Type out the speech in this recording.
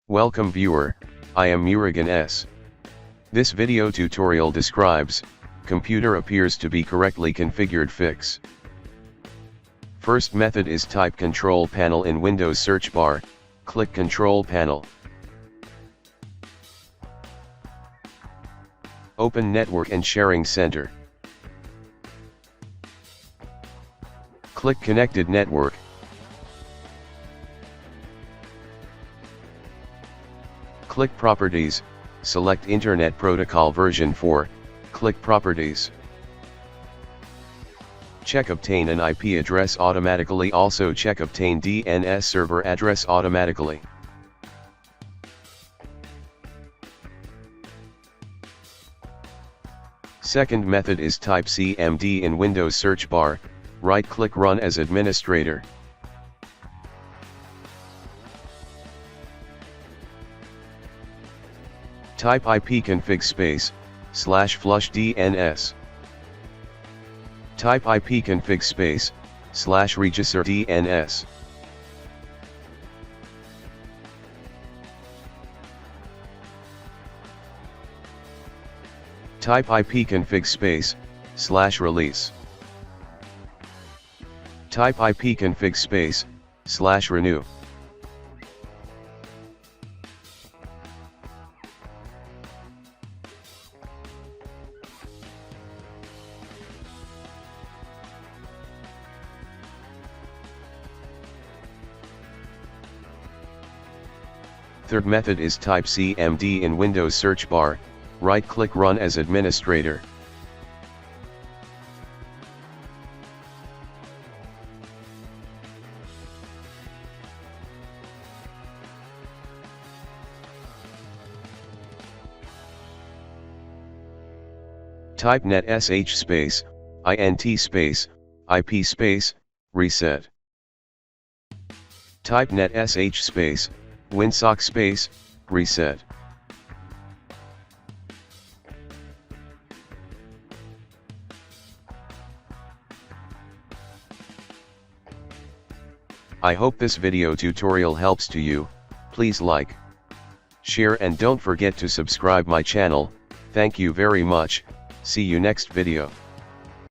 Welcome viewer, I am Murugan S. This video tutorial describes, computer appears to be correctly configured fix. First method is type control panel in Windows search bar, click control panel. Open Network and Sharing Center. Click Connected Network. Click Properties, select Internet Protocol version 4, click Properties. Check Obtain an IP address automatically, also check Obtain DNS server address automatically. Second method is type CMD in Windows search bar, right-click Run as administrator. Type ipconfig space, /flush DNS. Type ipconfig space, /register DNS. Type ipconfig space, /release. Type ipconfig space, /renew. Third method is type CMD in Windows search bar, right-click Run as administrator. Type netsh space, int space, IP space, reset. Type netsh space, Winsock space, reset. I hope this video tutorial helps to you. Please like, share and don't forget to subscribe my channel. Thank you very much. See you next video.